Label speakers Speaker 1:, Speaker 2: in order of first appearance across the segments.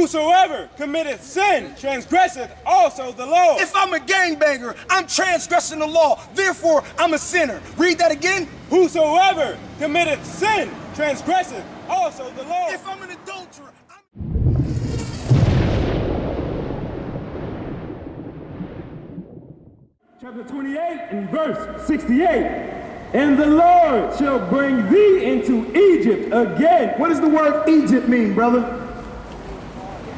Speaker 1: Whosoever committeth sin transgresseth also the law.
Speaker 2: If I'm a gangbanger, I'm transgressing the law. Therefore, I'm a sinner. Read that again.
Speaker 1: Whosoever committeth sin transgresseth also the law.
Speaker 2: If I'm an adulterer,
Speaker 1: Chapter 28 and verse 68. And the Lord shall bring thee into Egypt again.
Speaker 3: What does the word Egypt mean, brother?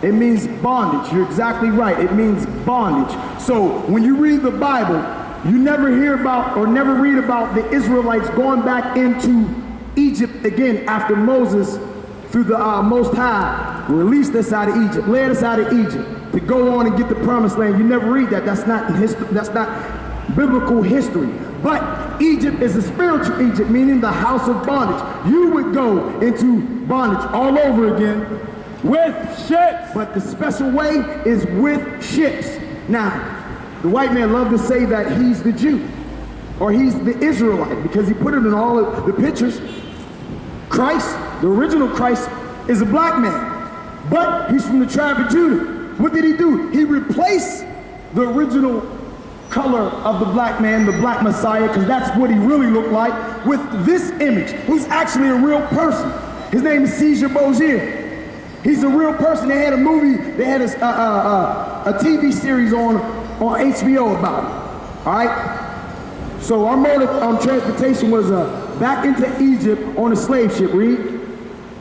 Speaker 3: It means bondage. You're exactly right. It means bondage. So when you read the Bible, you never hear about or never read about the Israelites going back into Egypt again after Moses, through the Most High, released us out of Egypt, led us out of Egypt to go on and get the promised land. You never read that. That's not history. That's not biblical history. But Egypt is a spiritual Egypt, meaning the house of bondage. You would go into bondage all over again with ships. But the special way is with ships. Now, the white man loved to say that he's the Jew, or he's the Israelite, because he put it in all of the pictures. Christ, the original Christ, is a black man, but he's from the tribe of Judah. What did he do? He replaced the original color of the black man, the black Messiah, because that's what he really looked like, with this image, who's actually a real person. His name is Caesar Borgia. He's a real person. They had a movie, they had a TV series on HBO about him. All right? So our motive on transportation was back into Egypt on a slave ship. Read.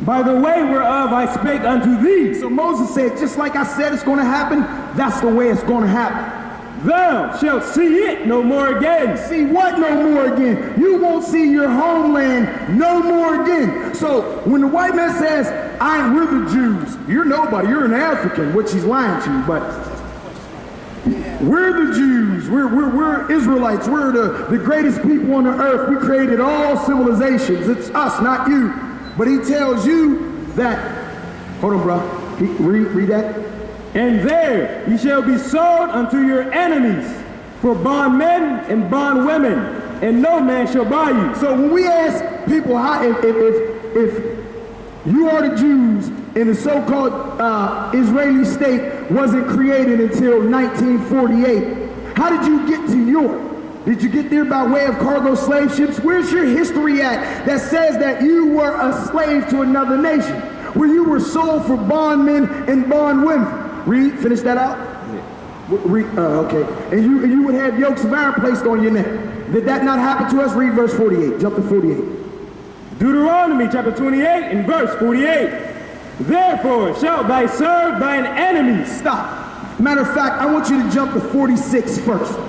Speaker 1: By the way whereof I spake unto thee.
Speaker 3: So Moses said, just like I said it's going to happen, that's the way it's going to happen.
Speaker 1: Thou shalt see it no more again.
Speaker 3: See what no more again? You won't see your homeland no more again. So when the white man says, we're the Jews, you're nobody, you're an African, which he's lying to you, but we're the Jews, we're Israelites, we're the greatest people on the earth. We created all civilizations. It's us, not you. But he tells you that, hold on, bro, read that.
Speaker 1: And there ye shall be sold unto your enemies for bondmen and bondwomen, and no man shall buy you.
Speaker 3: So when we ask people how, if you are the Jews and the so-called Israeli state wasn't created until 1948, how did you get to Europe? Did you get there by way of cargo slave ships? Where's your history at that says that you were a slave to another nation, where you were sold for bondmen and bondwomen? Read, finish that out. Okay. And you would have yokes of iron placed on your neck. Did that not happen to us? Read verse 48. Jump to 48.
Speaker 1: Deuteronomy chapter 28 and verse 48. Therefore shalt thou serve thine enemies.
Speaker 3: Stop. Matter of fact, I want you to jump to 46 first,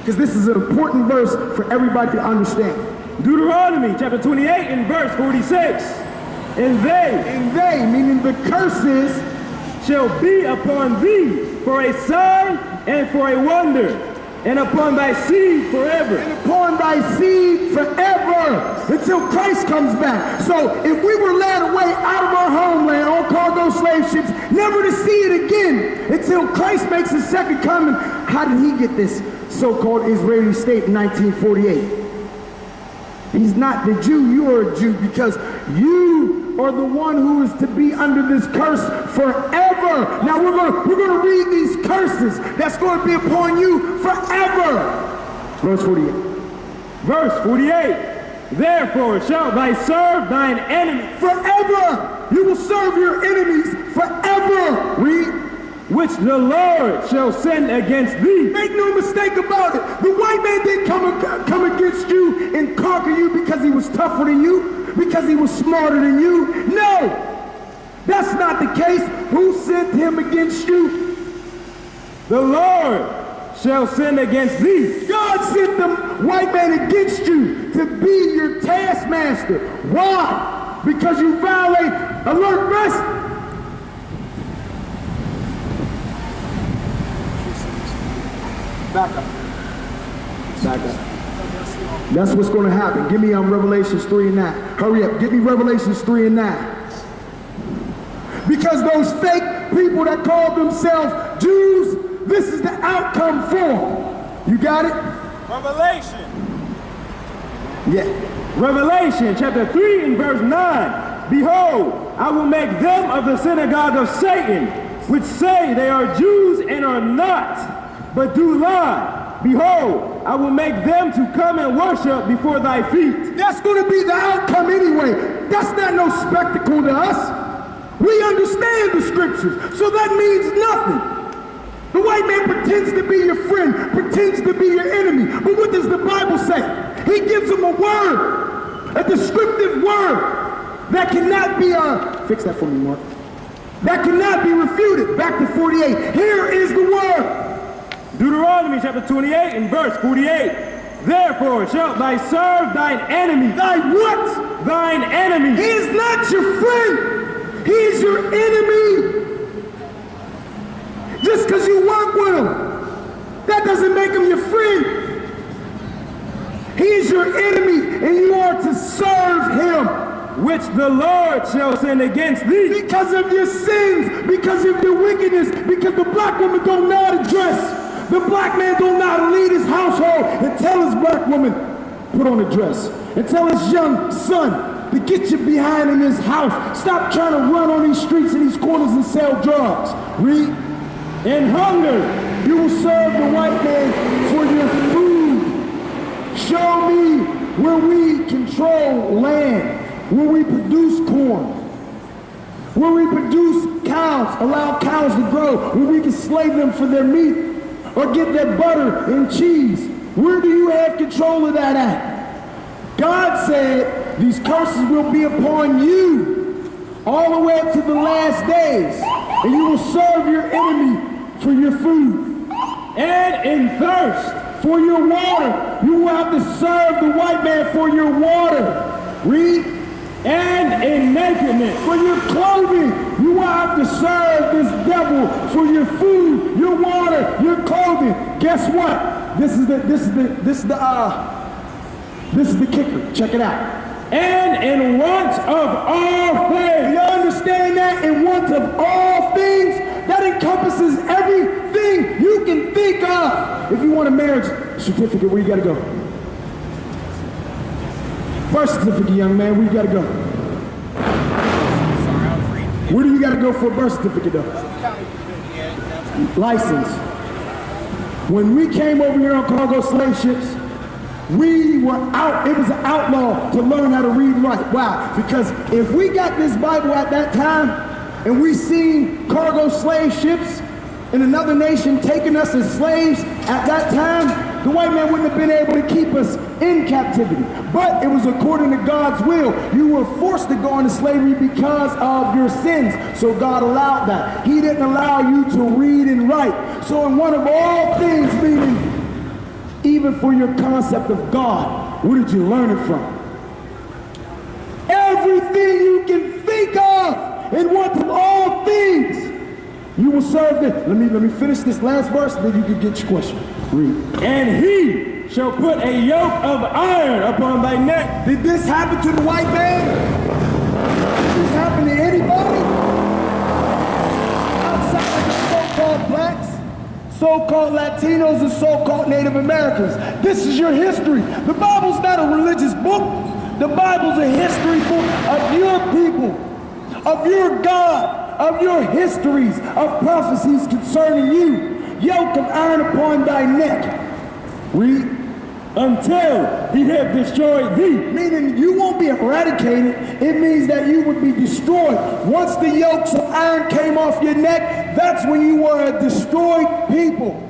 Speaker 3: because this is an important verse for everybody to understand.
Speaker 1: Deuteronomy chapter 28 and verse 46. And they,
Speaker 3: meaning the curses,
Speaker 1: shall be upon thee for a sign and for a wonder, and upon thy seed forever.
Speaker 3: And upon thy seed forever, until Christ comes back. So if we were led away out of our homeland on cargo slave ships, never to see it again until Christ makes his second coming, how did he get this so-called Israeli state in 1948? He's not the Jew. You are a Jew because you are the one who is to be under this curse forever. Now we're going to read these curses that's going to be upon you forever. Verse 48.
Speaker 1: Verse 48. Therefore shalt thou serve thine enemy
Speaker 3: forever. You will serve your enemies forever. Read.
Speaker 1: Which the Lord shall send against thee.
Speaker 3: Make no mistake about it. The white man didn't come against you and conquer you because he was tougher than you, because he was smarter than you. No, that's not the case. Who sent him against you?
Speaker 1: The Lord shall send against thee.
Speaker 3: God sent the white man against you to be your taskmaster. Why? Because you violate alert rest. Back up. That's what's going to happen. Give me Revelations 3 and 9. Hurry up. Give me Revelations 3 and 9. Because those fake people that call themselves Jews, this is the outcome for them. You got it?
Speaker 1: Revelation.
Speaker 3: Yeah.
Speaker 1: Revelation chapter 3 and verse 9. Behold, I will make them of the synagogue of Satan, which say they are Jews and are not, but do lie. Behold, I will make them to come and worship before thy feet.
Speaker 3: That's going to be the outcome anyway. That's not no spectacle to us. We understand the scriptures, so that means nothing. The white man pretends to be your friend, pretends to be your enemy. But what does the Bible say? He gives them a word, a descriptive word that cannot be, fix that for me, Mark. That cannot be refuted. Back to 48. Here is the word.
Speaker 1: Deuteronomy chapter 28 and verse 48. Therefore shalt thou serve thine enemy.
Speaker 3: Thy what?
Speaker 1: Thine enemy.
Speaker 3: He is not your friend. He is your enemy. Just because you work with him, that doesn't make him your friend. He is your enemy, and you are to serve him.
Speaker 1: Which the Lord shall send against thee.
Speaker 3: Because of your sins, because of your wickedness, because the black woman don't know how to dress. The black man don't know how to lead his household and tell his black woman, put on a dress. And tell his young son to get you behind in his house. Stop trying to run on these streets and these corners and sell drugs. Read.
Speaker 1: In hunger,
Speaker 3: you will serve the white man for your food. Show me where we control land, where we produce corn, where we produce cows, allow cows to grow, where we can slave them for their meat or get their butter and cheese. Where do you have control of that at? God said these curses will be upon you all the way up to the last days, and you will serve your enemy for your food.
Speaker 1: And in thirst,
Speaker 3: for your water. You will have to serve the white man for your water. Read.
Speaker 1: And in nakedness,
Speaker 3: for your clothing. You will have to serve this devil for your food, your water, your clothing. Guess what? This is the kicker. Check it out.
Speaker 1: And in want of all things.
Speaker 3: You understand that? In want of all things? That encompasses everything you can think of. If you want a marriage certificate, where you gotta go? Birth certificate, young man, where you gotta go? Where do you gotta go for a birth certificate, though? License. When we came over here on cargo slave ships, we were out, it was an outlaw to learn how to read and write. Why? Because if we got this Bible at that time, and we seen cargo slave ships in another nation taking us as slaves at that time, the white man wouldn't have been able to keep us in captivity. But it was according to God's will. You were forced to go into slavery because of your sins. So God allowed that. He didn't allow you to read and write. So in one of all things, meaning even for your concept of God, where did you learn it from? Everything you can think of. And what of all things you will serve them. Let me finish this last verse, and then you can get your question. Read.
Speaker 1: And he shall put a yoke of iron upon thy neck.
Speaker 3: Did this happen to the white man? Did this happen to anybody? Outside of the so-called blacks, so-called Latinos, and so-called Native Americans. This is your history. The Bible's not a religious book. The Bible's a history book of your people, of your God, of your histories, of prophecies concerning you. Yoke of iron upon thy neck. Read.
Speaker 1: Until he have destroyed thee.
Speaker 3: Meaning you won't be eradicated. It means that you would be destroyed. Once the yokes of iron came off your neck, that's when you were a destroyed people.